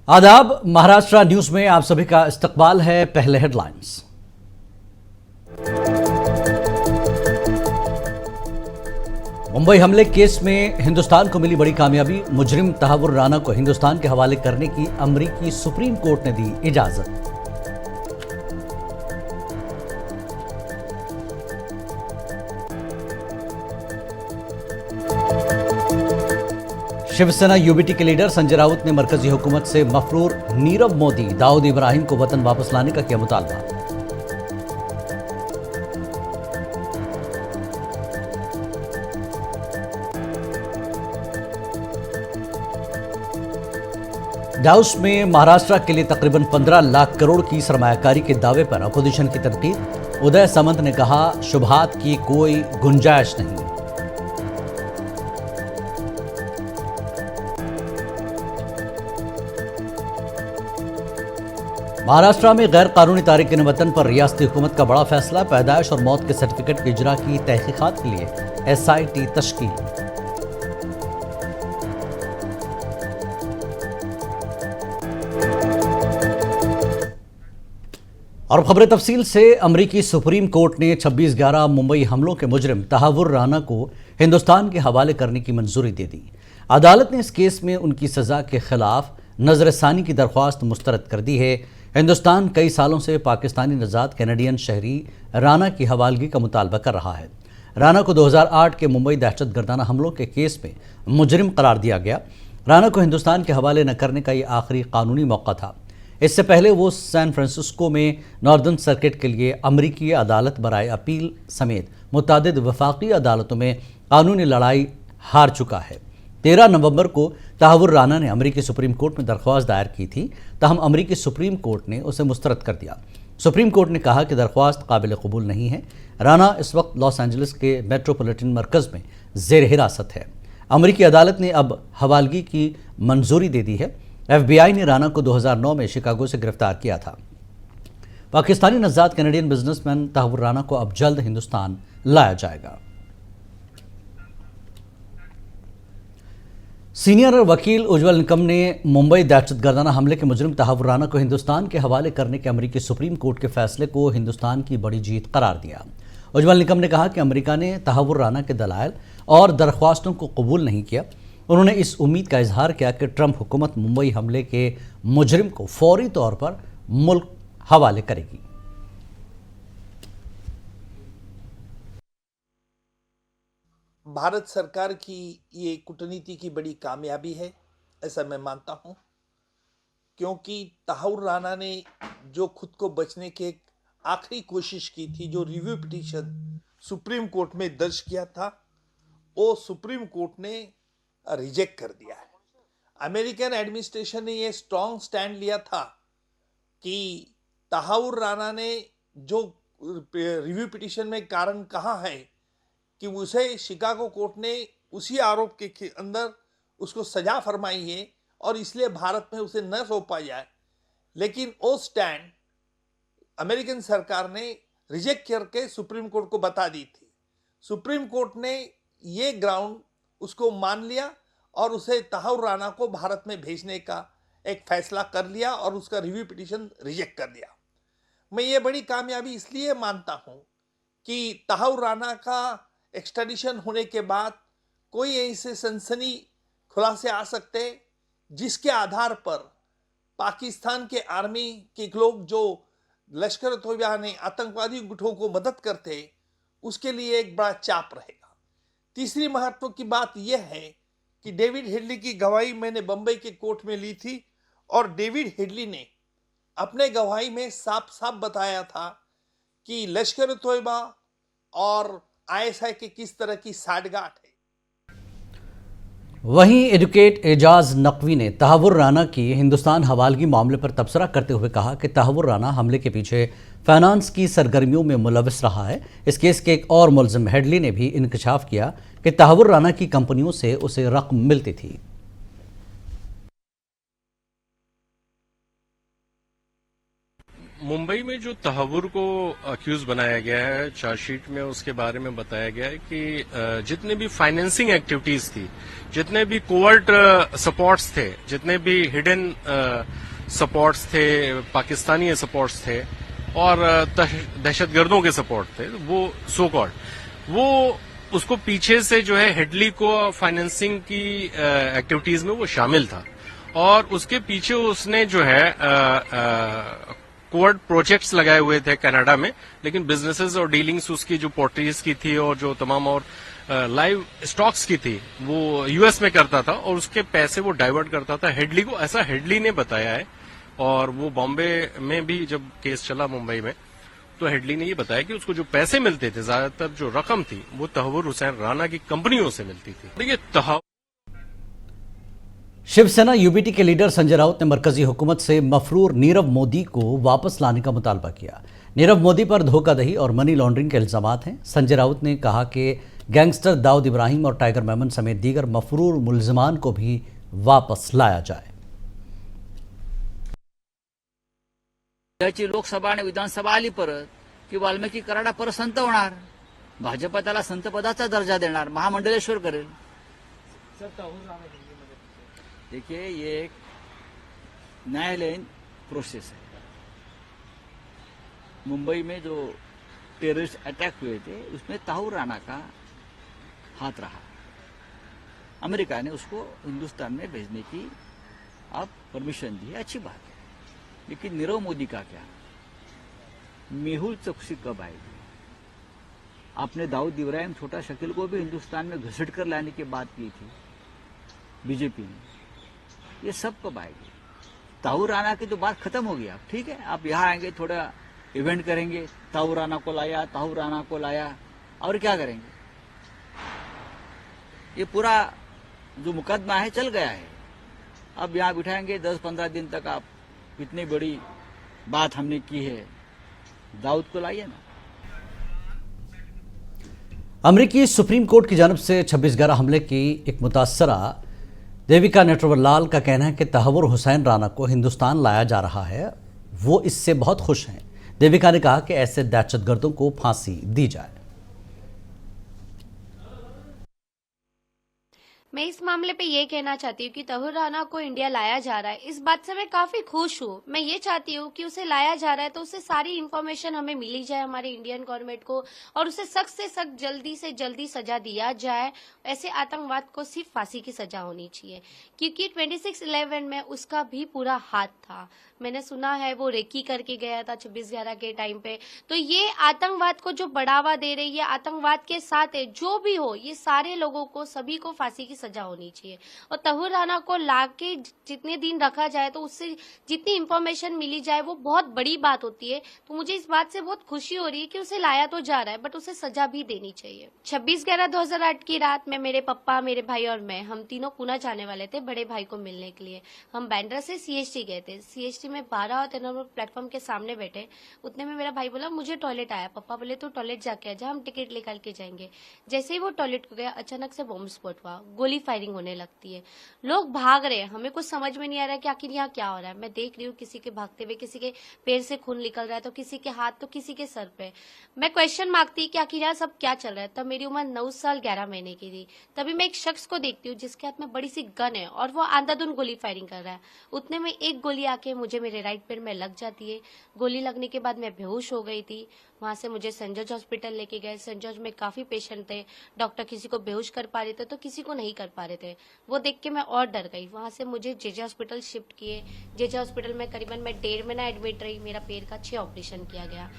आदाब। महाराष्ट्र न्यूज में आप सभी का इस्तकबाल है। पहले हेडलाइंस। मुंबई हमले केस में हिंदुस्तान को मिली बड़ी कामयाबी। मुजरिम तहव्वुर राना को हिंदुस्तान के हवाले करने की अमेरिकी सुप्रीम कोर्ट ने दी इजाजत। शिवसेना यूबीटी के लीडर संजय राउत ने मरकजी हुकूमत से मफरूर नीरव मोदी, दाऊद इब्राहिम को वतन वापस लाने का किया मुतालबा। डाउस में महाराष्ट्र के लिए तकरीबन 15 लाख करोड़ की सरमायाकारी के दावे पर अपोजिशन की तनकीद। उदय सामंत ने कहा, शुबहात की कोई गुंजाइश नहीं। महाराष्ट्र में गैर कानूनी तारिकीन वतन पर रियासती हुकूमत का बड़ा फैसला। पैदाइश और मौत के सर्टिफिकेट की इजरा की तहकीकात के लिए एसआईटी तश्कील। और खबरें तफसील से। अमेरिकी सुप्रीम कोर्ट ने 26/11 मुंबई हमलों के मुजरिम तहव्वुर राना को हिंदुस्तान के हवाले करने की मंजूरी दे दी। अदालत ने इस केस में उनकी सजा के खिलाफ नजरसानी की दरख्वास्त मुस्तरद कर दी है। हिंदुस्तान कई सालों से पाकिस्तानी नजात कैनेडियन शहरी राना की हवालगी का मुतालबा कर रहा है। राना को 2008 के मुंबई दहशतगर्दाना हमलों के केस में मुजरिम करार दिया गया। राना को हिंदुस्तान के हवाले न करने का यह आखिरी कानूनी मौका था। इससे पहले वो सैन फ्रांसिस्को में नॉर्दर्न सर्किट के लिए अमरीकी अदालत बराए अपील समेत मुतादिद वफाकी अदालतों में कानूनी लड़ाई हार चुका है। 13 नवंबर को तहव्वुर राना ने अमेरिकी सुप्रीम कोर्ट में दरख्वास्त दायर की थी, तहम अमेरिकी सुप्रीम कोर्ट ने उसे मुस्तरद कर दिया। सुप्रीम कोर्ट ने कहा कि दरख्वास्त काबिल कबूल नहीं है। राना इस वक्त लॉस एंजलिस के मेट्रोपॉलिटन मरकज़ में ज़ेर हिरासत है। अमेरिकी अदालत ने अब हवालगी की मंजूरी दे दी है। FBI ने राना को 2009 में शिकागो से गिरफ्तार किया था। पाकिस्तानी नजात कैनेडियन बिजनेसमैन तहव्वुर राना को अब जल्द हिंदुस्तान लाया जाएगा। सीनियर वकील उज्ज्वल निकम ने मुंबई दहशतगर्दाना हमले के मुजरिम तहव्वुर राना को हिंदुस्तान के हवाले करने के अमेरिकी सुप्रीम कोर्ट के फैसले को हिंदुस्तान की बड़ी जीत करार दिया। उज्ज्वल निकम ने कहा कि अमेरिका ने तहव्वुर राना के दलाइल और दरख्वास्तों को कबूल नहीं किया। उन्होंने इस उम्मीद का इजहार किया कि ट्रंप हुकूमत मुंबई हमले के मुजरिम को फौरी तौर पर मुल्क हवाले करेगी। भारत सरकार की ये कूटनीति की बड़ी कामयाबी है, ऐसा मैं मानता हूं, क्योंकि तहव्वुर राना ने जो खुद को बचने की एक आखिरी कोशिश की थी, जो रिव्यू पिटीशन सुप्रीम कोर्ट में दर्ज किया था, वो सुप्रीम कोर्ट ने रिजेक्ट कर दिया है। अमेरिकन एडमिनिस्ट्रेशन ने ये स्ट्रॉन्ग स्टैंड लिया था कि तहव्वुर राना ने जो रिव्यू पिटीशन में कारण कहा है कि उसे शिकागो कोर्ट ने उसी आरोप के अंदर उसको सजा फरमाई है और इसलिए भारत में उसे न सौंपा जाए, लेकिन वो स्टैंड अमेरिकन सरकार ने रिजेक्ट करके सुप्रीम कोर्ट को बता दी थी। सुप्रीम कोर्ट ने ये ग्राउंड उसको मान लिया और उसे तहव्वुर राना को भारत में भेजने का एक फैसला कर लिया और उसका रिव्यू पिटीशन रिजेक्ट कर दिया। मैं ये बड़ी कामयाबी इसलिए मानता हूँ कि तहव्वुर राना का एक्सट्राडिशन होने के बाद कोई ऐसे सनसनी खुलासे आ सकते जिसके आधार पर पाकिस्तान के आर्मी के लोग जो लश्कर तोयबा ने आतंकवादी गुटों को मदद करते, उसके लिए एक बड़ा चाप रहेगा। तीसरी महत्व की बात यह है कि डेविड हेडली की गवाही मैंने बंबई के कोर्ट में ली थी और डेविड हेडली ने अपने गवाही में साफ साफ बताया था कि लश्कर तोयबा और ISI की किस तरह की साठगांठ है। वहीं एडवोकेट एजाज नकवी ने तहव्वुर राना की हिंदुस्तान हवालगी मामले पर तबसरा करते हुए कहा कि तहव्वुर राना हमले के पीछे फाइनेंस की सरगर्मियों में मुलविस रहा है। इस केस के एक और मुलजिम हेडली ने भी इंकशाफ किया कि तहव्वुर राना की कंपनियों से उसे रकम मिलती थी। मुंबई में जो तहव्वुर को अक्यूज बनाया गया है चार्जशीट में, उसके बारे में बताया गया है कि जितने भी फाइनेंसिंग एक्टिविटीज थी, जितने भी कोवर्ट सपोर्ट्स थे, जितने भी हिडन सपोर्ट्स थे, पाकिस्तानी सपोर्ट्स थे और दहशतगर्दों के सपोर्ट थे, वो सो कॉल्ड वो उसको पीछे से जो है हेडली को फाइनेंसिंग की एक्टिविटीज में वो शामिल था और उसके पीछे उसने जो है कोवर्ट प्रोजेक्ट्स लगाए हुए थे कनाडा में, लेकिन बिजनेसेस और डीलिंग्स उसकी जो पोर्ट्रीज की थी और जो तमाम और लाइव स्टॉक्स की थी वो यूएस में करता था और उसके पैसे वो डाइवर्ट करता था हेडली को, ऐसा हेडली ने बताया है। और वो बॉम्बे में भी जब केस चला मुंबई में, तो हेडली ने ये बताया कि उसको जो पैसे मिलते थे, ज्यादातर जो रकम थी वो तहव्वुर हुसैन राणा की कंपनियों से मिलती थी। देखिए शिवसेना यूबीटी के लीडर संजय राउत ने मरकजी हुकूमत से मफरूर नीरव मोदी को वापस लाने का मुतालबा किया। नीरव मोदी पर धोखाधड़ी और मनी लॉन्ड्रिंग के इल्जामात हैं। संजय राउत ने कहा कि गैंगस्टर दाऊद इब्राहिम और टाइगर मेमन समेत दीगर मफरूर मुल्जिमान को भी वापस लाया जाए। लोकसभा आणि विधानसभा आली परत की वाल्मिकी कराडा परत संत होणार, भाजपा त्याला संत पदाचा दर्जा देणार, महामंडलेश्वर करेल। देखिए, ये एक न्यायालयीन प्रोसेस है। मुंबई में जो टेररिस्ट अटैक हुए थे उसमें ताहूर राणा का हाथ रहा। अमेरिका ने उसको हिंदुस्तान में भेजने की अब परमिशन दी है, अच्छी बात है। लेकिन नीरव मोदी का क्या? मेहुल चौकसी कब आएगी? आपने दाऊद इब्राहिम, छोटा शकील को भी हिंदुस्तान में घसीट कर लाने की बात की थी बीजेपी ने, ये सब कब आएगी? ताहूर राणा की तो बात खत्म हो गई। अब ठीक है, आप यहाँ आएंगे, थोड़ा इवेंट करेंगे, ताहूर राणा को लाया, ताहूर राणा को लाया, और क्या करेंगे? ये पूरा जो मुकदमा है चल गया है। अब यहाँ बिठाएंगे 10-15 दिन तक, आप इतनी बड़ी बात हमने की है, दाऊद को लाइए ना। अमेरिकी सुप्रीम कोर्ट की जानब से 26/11 हमले की एक मुतासरा देविका नटवरलाल का कहना है कि तहव्वुर हुसैन राणा को हिंदुस्तान लाया जा रहा है, वो इससे बहुत खुश हैं। देविका ने कहा कि ऐसे दहशतगर्दों को फांसी दी जाए। मैं इस मामले पे ये कहना चाहती हूँ कि तहव्वुर राणा को इंडिया लाया जा रहा है, इस बात से मैं काफी खुश हूँ। मैं ये चाहती हूँ कि उसे लाया जा रहा है तो उससे सारी इन्फॉर्मेशन हमें मिली जाए, हमारे इंडियन गवर्नमेंट को, और उसे सख्त से सख्त जल्दी से जल्दी सजा दिया जाए। ऐसे आतंकवाद को सिर्फ फांसी की सजा होनी चाहिए, क्योंकि 26/11 में उसका भी पूरा हाथ था। मैंने सुना है वो रेकी करके गया था 26/11 के टाइम पे। तो ये आतंकवाद को जो बढ़ावा दे रही है, आतंकवाद के साथ है, जो भी हो, ये सारे लोगों को, सभी को फांसी की सजा होनी चाहिए। और तहव्वुर राणा को लाके जितने दिन रखा जाए तो उससे जितनी इंफॉर्मेशन मिली जाए वो बहुत बड़ी बात होती है। तो मुझे इस बात से बहुत खुशी हो रही है कि उसे लाया तो जा रहा है, बट उसे सजा भी देनी चाहिए। 26/11/2008 की रात में मेरे पापा, मेरे भाई और मैं, हम तीनों पुणे जाने वाले थे बड़े भाई को मिलने के लिए। हम बैंड्रा से सीएसटी गए थे। सीएसटी में 12 और 13 नंबर प्लेटफॉर्म के सामने बैठे। उतने में मेरा भाई बोला मुझे टॉयलेट आया। पापा बोले तो टॉयलेट जाके आ जा, हम टिकट निकाल के जाएंगे। जैसे ही वो टॉयलेट को गया, अचानक से बॉम्ब स्फोट हुआ, गोली फायरिंग होने लगती है, लोग भाग रहे हैं। हमें कुछ समझ में नहीं आ रहा है कि आखिर यहाँ क्या हो रहा है। मैं देख रही हूँ किसी के भागते हुए, किसी के पैर से खून निकल रहा है, तो किसी के हाथ, तो किसी के सर पे। मैं क्वेश्चन मांगती कि आखिर यहाँ सब क्या चल रहा है। तब मेरी उम्र 9 साल 11 महीने की थी। तभी मैं एक शख्स को देखती हूँ जिसके हाथ में बड़ी सी गन है और वो अंधाधुंध गोली फायरिंग कर रहा है। उतने में एक गोली आके मुझे मेरे राइट पैर में लग जाती है। गोली लगने के बाद मैं बेहोश हो गई थी। वहां से मुझे सेंट जॉर्ज हॉस्पिटल लेके गए। सेंट जॉर्ज में काफी पेशेंट थे, डॉक्टर किसी को बेहोश कर पा रहे थे तो किसी को नहीं कर पा रहे थे। वो देख के मैं और डर गई। वहां से मुझे जेजे हॉस्पिटल शिफ्ट किए। जेजे हॉस्पिटल में करीबन मैं 1.5 महीना एडमिट रही। मेरा पैर का 6 ऑपरेशन किया गया।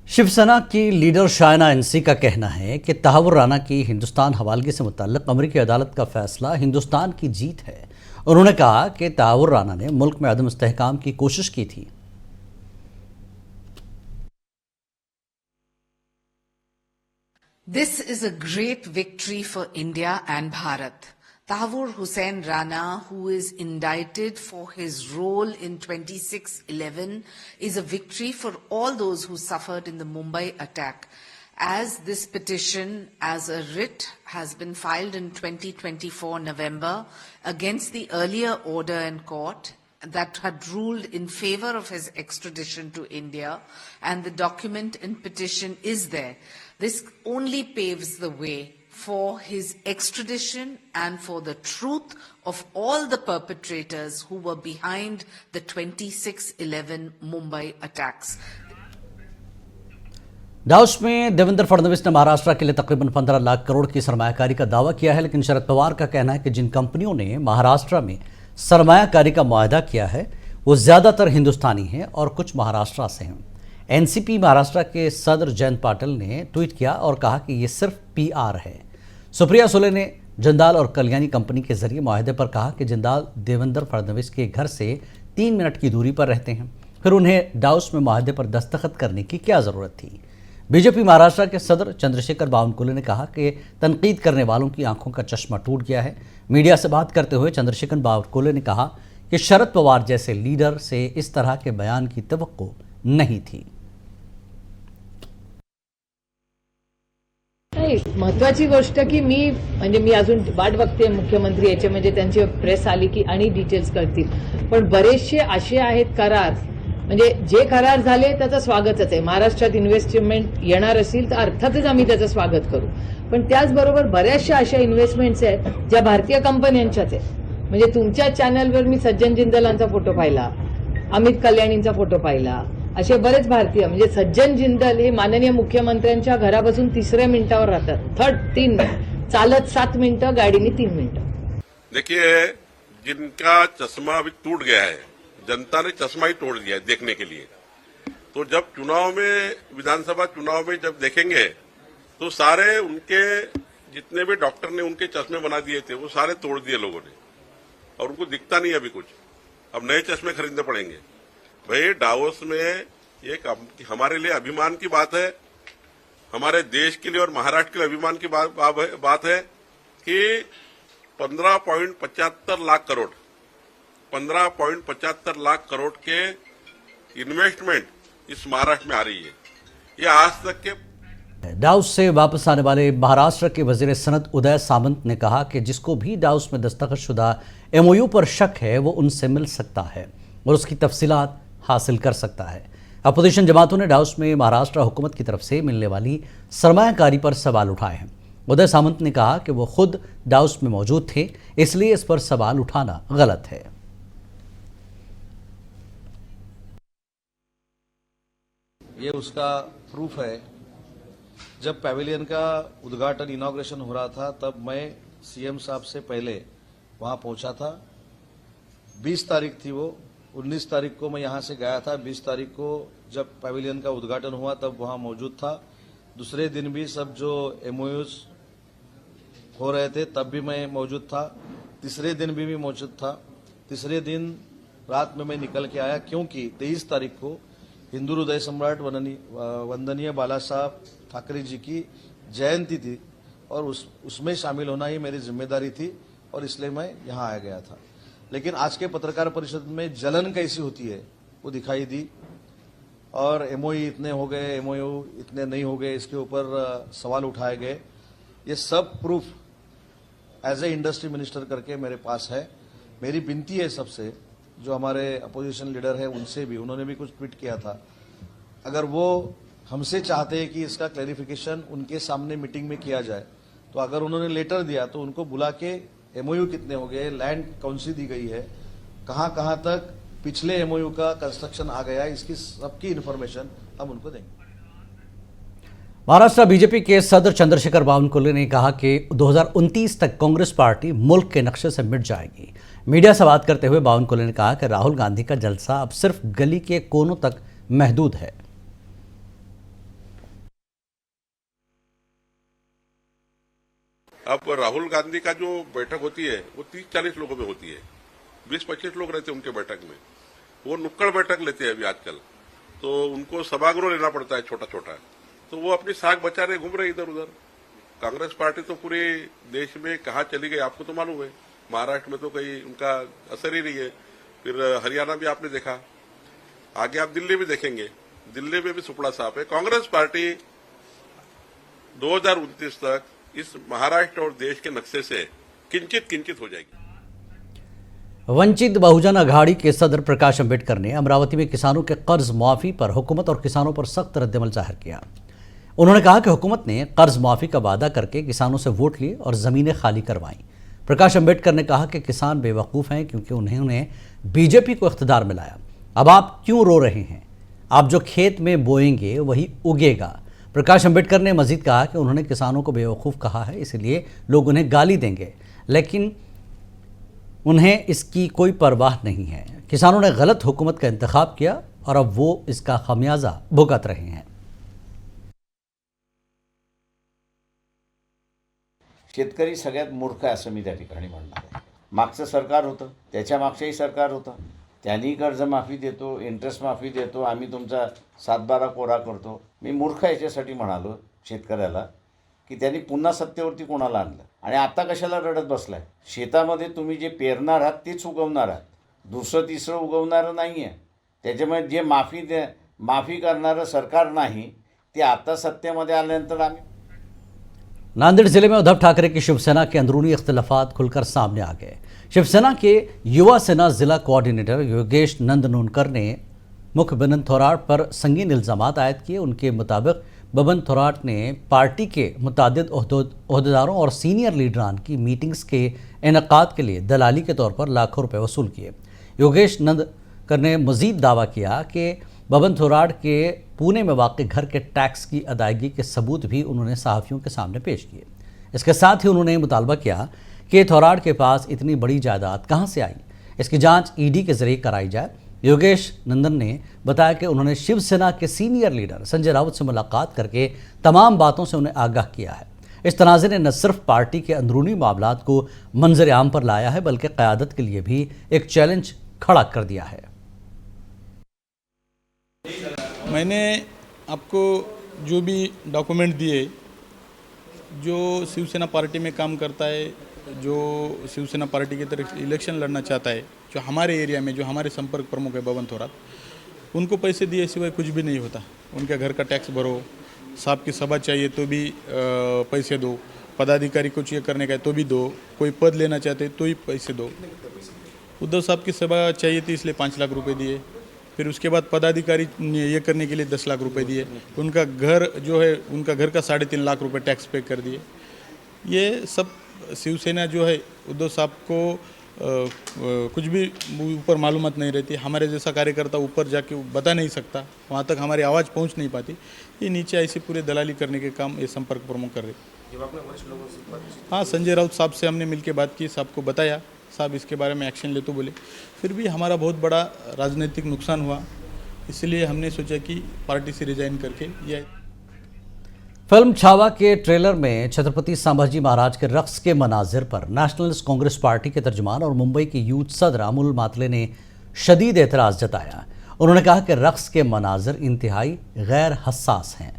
शिवसेना की लीडर शायना एनसी का कहना है कि तहव्वुर राणा की हिंदुस्तान हवालगी से मुताल्लिक अमेरिकी अदालत का फैसला हिंदुस्तान की जीत है। उन्होंने कहा कि तहव्वुर राणा ने मुल्क में अदम इस्तेहकाम की कोशिश की थी। This is a great victory for India and Bharat. Tahvur Hussain Rana, who is indicted for his role in 26/11, is a victory for all those who suffered in the Mumbai attack. As this petition, as a writ, has been filed in 2024 November against the earlier order in court, that had ruled in favor of his extradition to India, and the document in petition is there. This only paves the way for his extradition and for the truth of all the perpetrators who were behind the 26/11 Mumbai attacks. डाउस में देवेंद्र फडणवीस ने महाराष्ट्र के लिए तकरीबन 15 लाख करोड़ की सरमायाकारी का दावा किया है, लेकिन शरद पवार का कहना है कि जिन कंपनियों ने महाराष्ट्र में सरमायाकारी का मुआहदा किया है वो ज़्यादातर हिंदुस्तानी हैं और कुछ महाराष्ट्र से हैं। एनसीपी महाराष्ट्र के सदर जयंत पाटिल ने ट्वीट किया और कहा कि ये सिर्फ पीआर है। सुप्रिया सुले ने जिंदाल और कल्याणी कंपनी के जरिए मुआहदे पर कहा कि जिंदाल देवेंद्र फडणवीस के घर से 3 मिनट की दूरी पर रहते हैं, फिर उन्हें डाउस में मुआहदे पर दस्तखत करने की क्या ज़रूरत थी। बीजेपी महाराष्ट्र के सदर चंद्रशेखर बावनकुले ने कहा कि तनकीद करने वालों की आंखों का चश्मा टूट गया है। मीडिया से बात करते हुए चंद्रशेखर बावनकुले ने कहा कि शरद पवार जैसे लीडर से इस तरह के बयान की तवक्को नहीं थी। नाही, महत्वाची गोष्ट की मी अजून वाट बघते मुख्यमंत्री याचे म्हणजे त्यांची प्रेस आली की आणि डिटेल्स करतील, पण बरेचसे असे आहेत करार, म्हणजे जे करार झाले त्याचं स्वागतच आहे। महाराष्ट्रात इन्व्हेस्टमेंट येणार असेल तर अर्थातच आम्ही त्याचं स्वागत करू, पण त्याचबरोबर बऱ्याचशा अशा इन्व्हेस्टमेंट्स आहेत ज्या भारतीय कंपन्यांच्याच आहेत। म्हणजे तुमच्या चॅनलवर मी सज्जन जिंदालांचा फोटो पाहिला, अमित कल्याणींचा फोटो पाहिला, असे बरेच भारतीय, म्हणजे सज्जन जिंदाल हे माननीय मुख्यमंत्र्यांच्या घरापासून 3ऱ्या मिनिटावर राहतात, 3 चालत 7 मिनिटं, गाडीने 3 मिनिटं। देखिए, जिनका चश्मा अभी टूट गया है, जनता ने चश्मा ही तोड़ दिया है देखने के लिए। तो जब चुनाव में, विधानसभा चुनाव में जब देखेंगे तो सारे उनके जितने भी डॉक्टर ने उनके चश्मे बना दिए थे वो सारे तोड़ दिए लोगों ने, और उनको दिखता नहीं अभी कुछ। अब नए चश्मे खरीदने पड़ेंगे। भाई, डावोस में एक हमारे लिए अभिमान की बात है, हमारे देश के लिए और महाराष्ट्र के लिए अभिमान की बात है कि 15.75 लाख करोड़ 15.75 लाख करोड़ के इन्वेस्टमेंट इस महाराष्ट्र में आ रही है। ये आज तक के डाउस से वापस आने वाले महाराष्ट्र के वजीर सनत उदय सामंत ने कहा कि जिसको भी डाउस में दस्तखतशुदा एमओयू पर शक है वो उनसे मिल सकता है और उसकी तफसीलात हासिल कर सकता है। अपोजिशन जमातों ने डाउस में महाराष्ट्र हुकूमत की तरफ से मिलने वाली सरमायाकारी पर सवाल उठाए हैं। उदय सामंत ने कहा कि वो खुद डाउस में मौजूद थे, इसलिए इस पर सवाल उठाना गलत है। ये उसका प्रूफ है। जब पैविलियन का उद्घाटन इनॉग्रेशन हो रहा था तब मैं सीएम साहब से पहले वहां पहुंचा था। 20 तारीख थी वो, 19 तारीख को मैं यहां से गया था। 20 तारीख को जब पैविलियन का उद्घाटन हुआ तब वहां मौजूद था। दूसरे दिन भी सब जो एमओयूज हो रहे थे तब भी मैं मौजूद था। तीसरे दिन भी मौजूद था। तीसरे दिन रात में मैं निकल के आया क्योंकि 23 तारीख को हिंदू हृदय सम्राट वंदनीय बाला साहब ठाकरे जी की जयंती थी और उसमें शामिल होना ही मेरी जिम्मेदारी थी और इसलिए मैं यहाँ आ गया था। लेकिन आज के पत्रकार परिषद में जलन कैसी होती है वो दिखाई दी और एमओयू इतने हो गए, एमओयू इतने नहीं हो गए, इसके ऊपर सवाल उठाए गए। ये सब proof as a industry minister करके मेरे पास है। मेरी विनती है सबसे, जो हमारे अपोजिशन लीडर है उनसे भी, उन्होंने भी कुछ ट्वीट किया था, अगर वो हमसे चाहते हैं कि इसका क्लैरिफिकेशन उनके सामने मीटिंग में किया जाए तो अगर उन्होंने लेटर दिया तो उनको बुला के एमओयू कितने हो गए, लैंड कौन सी दी गई है, कहां तक पिछले एमओयू का कंस्ट्रक्शन आ गया, इसकी सबकी इन्फॉर्मेशन हम उनको देंगे। महाराष्ट्र बीजेपी के सदर चंद्रशेखर बावनकुले ने कहा कि 2029 तक कांग्रेस पार्टी मुल्क के नक्शे से मिट जाएगी। मीडिया से बात करते हुए बावनकुले ने कहा कि राहुल गांधी का जलसा अब सिर्फ गली के कोनों तक महदूद है। अब राहुल गांधी का जो बैठक होती है वो 30-40 लोगों में होती है। 20-25 लोग रहते हैं उनके बैठक में। वो नुक्कड़ बैठक लेते हैं अभी आजकल, तो उनको सभागृह लेना पड़ता है छोटा छोटा, तो वो अपनी साख बचा रहे, घूम रहे इधर उधर। कांग्रेस पार्टी तो पूरे देश में कहाँ चली गई आपको तो मालूम है। महाराष्ट्र में तो कहीं उनका असर ही नहीं है। फिर हरियाणा भी आपने देखा, आगे आप दिल्ली भी देखेंगे, दिल्ली में भी सुपड़ा साफ है। कांग्रेस पार्टी 2029 तक इस महाराष्ट्र और देश के नक्शे से किंचित हो जाएगी। वंचित बहुजन अघाड़ी के सदर प्रकाश अंबेडकर ने अमरावती में किसानों के कर्ज मुआफी पर हुकूमत और किसानों पर सख्त रद्दमल जाहिर किया। उन्होंने कहा कि हुकूमत ने कर्ज मुआफी का वादा करके किसानों से वोट लिए और ज़मीनें खाली करवाईं। प्रकाश अंबेडकर ने कहा कि किसान बेवकूफ़ हैं क्योंकि उन्होंने बीजेपी को इख्तिदार में लाया। अब आप क्यों रो रहे हैं? आप जो खेत में बोएंगे वही उगेगा। प्रकाश अंबेडकर ने मजीद कहा कि उन्होंने किसानों को बेवकूफ़ कहा है, इसलिए लोग उन्हें गाली देंगे, लेकिन उन्हें इसकी कोई परवाह नहीं है। किसानों ने गलत हुकूमत का इंतखाब किया और अब वो इसका खमियाजा भुगत रहे हैं। शेतकरी सगळ्यात मूर्ख आहे असं मी त्या ठिकाणी म्हणणार आहे। मागचं सरकार होतं, त्याच्या मागचंही सरकार होतं, त्यांनी कर्जमाफी देतो, इंटरेस्ट माफी देतो, आम्ही तुमचा 7-12 कोरा करतो। मी मूर्ख याच्यासाठी म्हणालो शेतकऱ्याला की त्यांनी पुन्हा सत्तेवरती कोणाला आणलं आणि आता कशाला रडत बसलाय? शेतामध्ये तुम्ही जे पेरणार आहात तेच उगवणार आहात, दुसरं तिसरं उगवणारं नाही आहे। त्याच्यामुळे जे माफी करणारं सरकार नाही ते आता सत्तेमध्ये आल्यानंतर आम्ही। नांदेड़ जिले में उद्धव ठाकरे की शिवसेना के अंदरूनी इख्तिलाफात खुलकर सामने आ गए। शिवसेना के युवा सेना जिला कोऑर्डिनेटर योगेश नंदनूनकर ने मुख्य बबन थोराट पर संगीन इल्ज़ामात आयद किए। उनके मुताबिक बबन थोराट ने पार्टी के मुतादिद ओहदेदारों और सीनियर लीडरान की मीटिंग्स के इनेकाद के लिए दलाली के तौर पर लाखों रुपए वसूल किए। योगेश नंदनकर ने मजीद दावा किया कि बबन थोराट के पुणे में वाक़ घर के टैक्स की अदायगी के सबूत भी उन्होंने सहाफ़ियों के सामने पेश किए। इसके साथ ही उन्होंने मुतालबा किया कि थोराट के पास इतनी बड़ी जायदाद कहाँ से आई, इसकी जांच ईडी के जरिए कराई जाए। योगेश नंदन ने बताया कि उन्होंने शिवसेना के सीनियर लीडर संजय राउत से मुलाकात करके तमाम बातों से उन्हें आगाह किया है। इस तनाज़े ने न सिर्फ पार्टी के अंदरूनी मामलात को मंजर आम पर लाया है बल्कि क़यादत के लिए भी एक चैलेंज खड़ा कर दिया है। मैंने आपको जो भी डॉक्यूमेंट दिए, जो शिवसेना पार्टी में काम करता है, जो शिवसेना पार्टी की तरफ इलेक्शन लड़ना चाहता है, जो हमारे एरिया में जो हमारे संपर्क प्रमुख है बबन थोराट, उनको पैसे दिए सिवाय कुछ भी नहीं होता। उनके घर का टैक्स भरो, साहब की सभा चाहिए तो भी पैसे दो, पदाधिकारी कुछ ये करने का है तो भी दो, कोई पद लेना चाहते तो ही पैसे दो। उद्धव साहब की सभा चाहिए थी इसलिए 5 लाख रुपए दिए, फिर उसके बाद पदाधिकारी ये करने के लिए 10 लाख रुपए दिए। उनका घर जो है, उनका घर का 3.5 लाख रुपए टैक्स पे कर दिए। ये सब शिवसेना जो है उद्धव साहब को कुछ भी ऊपर मालूमात नहीं रहती। हमारे जैसा कार्यकर्ता ऊपर जाके बता नहीं सकता, वहाँ तक हमारी आवाज़ पहुँच नहीं पाती। ये नीचे ऐसे पूरे दलाली करने के काम ये संपर्क प्रमुख कर रहे। हाँ, संजय राउत साहब से हमने मिलकर बात की, साहब को बताया, साहब इसके बारे में एक्शन ले तो बोले। फिर भी हमारा बहुत बड़ा राजनीतिक नुकसान हुआ, इसलिए हमने सोचा कि पार्टी से रिजाइन करके यह। फिल्म छावा के ट्रेलर में छत्रपति संभाजी महाराज के रक्स के मनाजिर पर नेशनलिस्ट कांग्रेस पार्टी के तर्जुमान और मुंबई के यूथ सदर अमूल मातले ने शदीद एतराज़ जताया। उन्होंने कहा कि रक्स के मनाजिर इंतहाई गैर हसास हैं।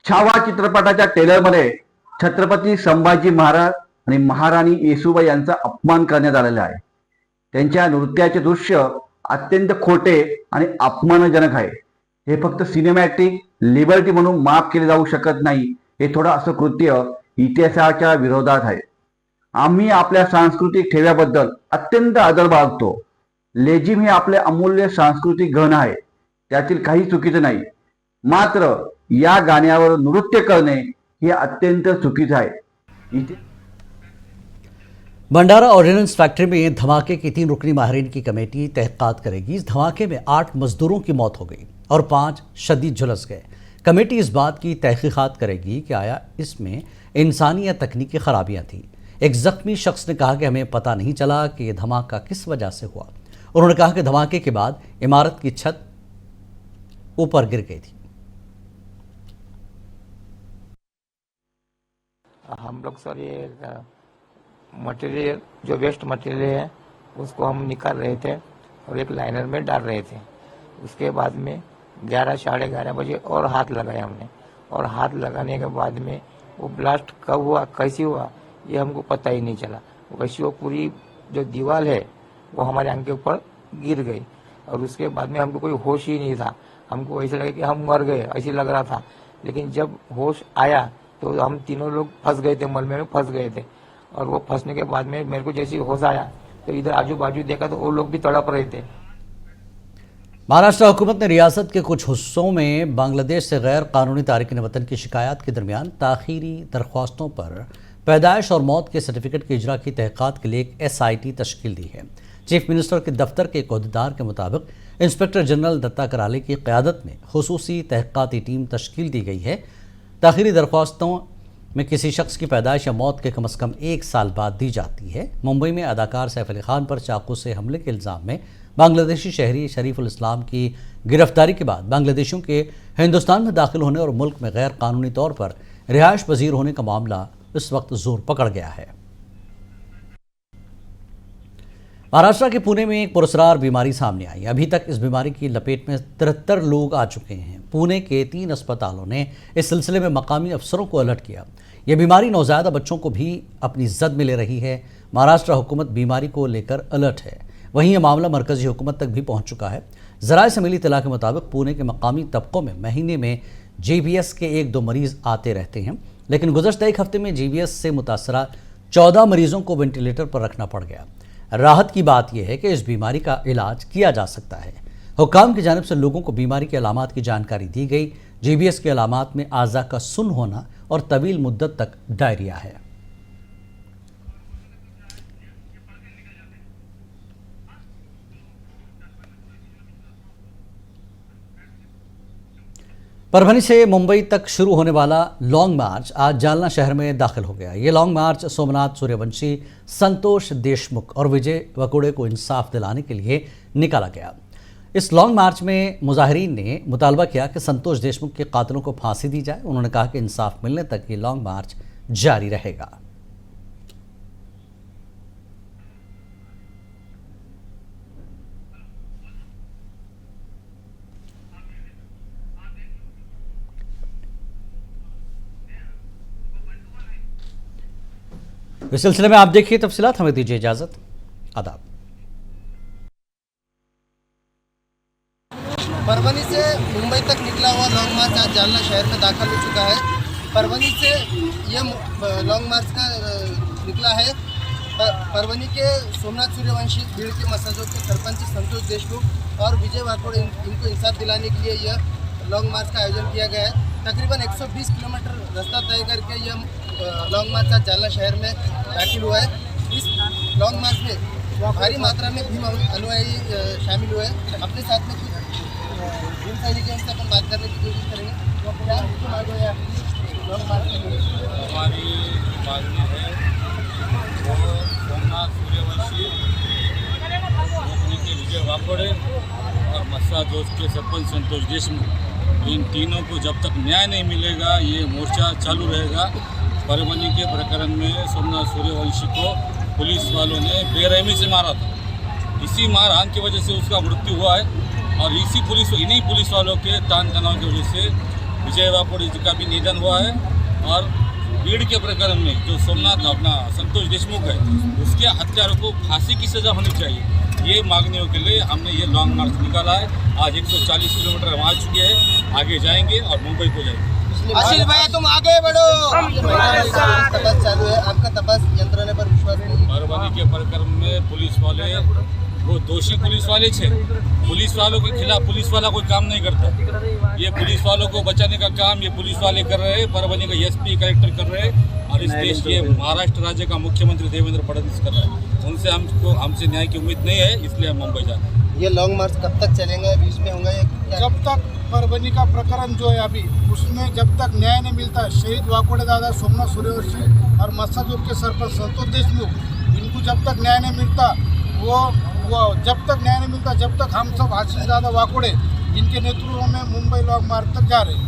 छावा चित्रपटाच्या ट्रेलरमध्ये छत्रपती संभाजी महाराज आणि महाराणी येसुबाई यांचा अपमान करण्यात आलेला आहे। त्यांच्या नृत्याचे दृश्य अत्यंत खोटे आणि अपमानजनक आहे। हे फक्त सिनेमॅटिक लिबर्टी म्हणून माफ केले जाऊ शकत नाही। हे थोडं असं कृत्य इतिहासाच्या विरोधात आहे। आम्ही आपल्या सांस्कृतिक ठेव्याबद्दल अत्यंत आदर बाळगतो। लेझिम हे आपले अमूल्य सांस्कृतिक गहन आहे, त्यातील काही चुकीचं नाही। मात्र या गाण्यावर नृत्य करणे हे अत्यंत चुकीचं आहे। भंडारा ऑर्डिनेंस फैक्ट्री में धमाके की 3 रुकनी माहिरीन की कमेटी तहकीकात करेगी। इस धमाके में 8 मजदूरों की मौत हो गई और 5 शदीद झुलस गए। कमेटी इस बात की तहकीकात करेगी कि आया इसमें इंसानी या तकनीकी खराबियां थी। एक जख्मी शख्स ने कहा कि हमें पता नहीं चला कि यह धमाका किस वजह से हुआ। उन्होंने कहा कि धमाके के बाद इमारत की छत ऊपर गिर गई थी। हम लोग सर ये मटेरियल जो वेस्ट मटेरियल है उसको हम निकाल रहे थे और एक लाइनर में डाल रहे थे। उसके बाद में 11 साढ़े 11 बजे और हाथ लगाया हमने, और हाथ लगाने के बाद में वो ब्लास्ट कब हुआ कैसे हुआ ये हमको पता ही नहीं चला। वैसे वो पूरी जो दीवार है वो हमारे आंख के ऊपर गिर गई और उसके बाद में हमको कोई होश ही नहीं था। हमको ऐसा लगा कि हम मर गए ऐसे लग रहा था, लेकिन जब होश आया तो हम तीनों लोग फंस गए थे, मलबे में फंस गए थे। और वो फंसने के बाद में मेरे को जैसे होश आया तो इधर आजू बाजू देखा तो वो लोग भी तड़प रहे थे। महाराष्ट्र हुकूमत ने रियासत के कुछ हिस्सों में बांग्लादेश से गैर कानूनी तारिकीन वतन की शिकायत के दरमियान ताखीरी दरख्वास्तों पर पैदाइश और मौत के सर्टिफिकेट के इजरा की तहक़ीक़ात के लिए एक SIT तश्कील दी है। चीफ मिनिस्टर के दफ्तर के एक अहदेदार के मुताबिक इंस्पेक्टर जनरल दत्ता कराले की क़यादत में खुसूसी तहक़ीक़ाती टीम तश्कील दी गई है। ताखीरी दरख्वास्तों में किसी शख्स की पैदाइश या मौत के कम अज़ कम 1 साल बाद दी जाती है। मुंबई में अदाकार सैफ अली खान पर चाकू से हमले के इल्ज़ाम में बांग्लादेशी शहरी शरीफुल इस्लाम की गिरफ्तारी के बाद बांग्लादेशियों के हिंदुस्तान में दाखिल होने और मुल्क में गैर कानूनी तौर पर रिहाइश पजीर होने का मामला इस वक्त जोर पकड़ गया है। महाराष्ट्र के पुणे में एक पुरस्कार बीमारी सामने आई। अभी तक इस बीमारी की लपेट में 73 लोग आ चुके हैं। पुणे के 3 अस्पतालों ने इस सिलसिले में मकामी अफसरों को अलर्ट किया। यह बीमारी नौज़ायदा बच्चों को भी अपनी जद में ले रही है। महाराष्ट्र हुकूमत बीमारी को लेकर अलर्ट है। वहीं यह मामला मरकजी हुकूमत तक भी पहुंच चुका है। ज़राए से मिली इत्तला के मुताबिक पुणे के मकामी तबकों में महीने में GBS के 1-2 मरीज़ आते रहते हैं, लेकिन गुज़श्ता एक हफ्ते में GBS से मुतासरा 14 मरीजों को वेंटिलेटर पर रखना पड़ गया। राहत की बात यह है कि इस बीमारी का इलाज किया जा सकता है। हुक्काम की जानिब से लोगों को बीमारी के अलामात की जानकारी दी गई। GBS के अलामात में आज़ा का सुन्न होना और तवील मुद्दत तक डायरिया है। परभनी से मुंबई तक शुरू होने वाला लॉन्ग मार्च आज जालना शहर में दाखिल हो गया। ये लॉन्ग मार्च सोमनाथ सूर्यवंशी, संतोष देशमुख और विजय वकोड़े को इंसाफ दिलाने के लिए निकाला गया। इस लॉन्ग मार्च में मुजाहिरीन ने मुतालबा किया कि संतोष देशमुख के कातिलों को फांसी दी जाए। उन्होंने कहा कि इंसाफ मिलने तक ये लॉन्ग मार्च जारी रहेगा। इस सिलसिले में आप देखिए तफसीलात। हमें दीजिए इजाजत। आदाब। परभनी से मुंबई तक निकला हुआ लॉन्ग मार्च आज जालना शहर में दाखिल हो चुका है। परभनी से यह लॉन्ग मार्च का निकला है। परभनी के सोमनाथ सूर्यवंशी, भीड़ के मसाजों के सरपंच संतोष देशमुख और विजय वाकोड़े इनको इंसाफ दिलाने के लिए यह लॉन्ग मार्च का आयोजन किया गया है। तकरीबन 120 किलोमीटर रास्ता तय करके यह लॉन्ग मार्च आज जालना शहर में दाखिल हुआ है। इस लॉन्ग मार्च में भारी मात्रा में भीम अनुयायी शामिल हुए। अपने साथ में कुछ भीम सैनिकों से अपन बात करने की कोशिश करेंगे। क्या मांग है लॉन्ग मार्च में? हमारी मांग है वो सोमनाथ सूर्यवंशी, के विजय वाकोड़े और मस्सा दोस्त के सरपंच संतोष देशमुख, इन तीनों को जब तक न्याय नहीं मिलेगा ये मोर्चा चालू रहेगा। परभनी के प्रकरण में सोमनाथ सूर्यवंशी को पुलिस वालों ने बेरहमी से मारा था। इसी मारहान की वजह से उसका मृत्यु हुआ है और इन्हीं पुलिस वालों के तान तनाव की वजह से विजय वाकोड़े जी का भी निधन हुआ है। और भीड़ के प्रकरण में जो सोमनाथ अपना संतोष देशमुख है उसके हत्यारों को फांसी की सजा होनी चाहिए। ये मांगने के लिए हमने ये लॉन्ग मार्च निकाला है। आज 140 किलोमीटर हम आ चुके हैं, आगे जाएंगे और मुंबई को जाएंगे। आशीष भाई तुम आगे बढ़ो। तपास चालू है, आपका तपास यंत्रणा पर विश्वास नहीं? परभनी के प्रकरण में पुलिस वाले वो दोषी पुलिस वाले थे। पुलिस वालों के खिलाफ पुलिस वाला कोई काम नहीं करता। ये पुलिस वालों को बचाने का काम ये पुलिस वाले कर रहे हैं। परभनी का SP कलेक्टर कर रहे हैं और इस देश के महाराष्ट्र राज्य का मुख्यमंत्री देवेंद्र फडणवीस कर रहे हैं। उनसे हमसे न्याय की उम्मीद नहीं है, इसलिए हम मुंबई जा रहे हैं। ये लॉन्ग मार्च कब तक चलेंगे? बीच में होंगे? जब तक परभनी का प्रकरण जो है अभी उसमें जब तक न्याय नहीं मिलता, शहीद वाकोड़े दादा, सोमनाथ सूर्यवंशी और मस्साजोग के सरपंच संतोष देशमुख, इनको जब तक न्याय नहीं मिलता वो जब तक न्याय नहीं मिलता जब तक हम सब आशीष दादा वाकोड़े इनके नेतृत्व में मुंबई लॉन्ग मार्च तक जा रहे हैं।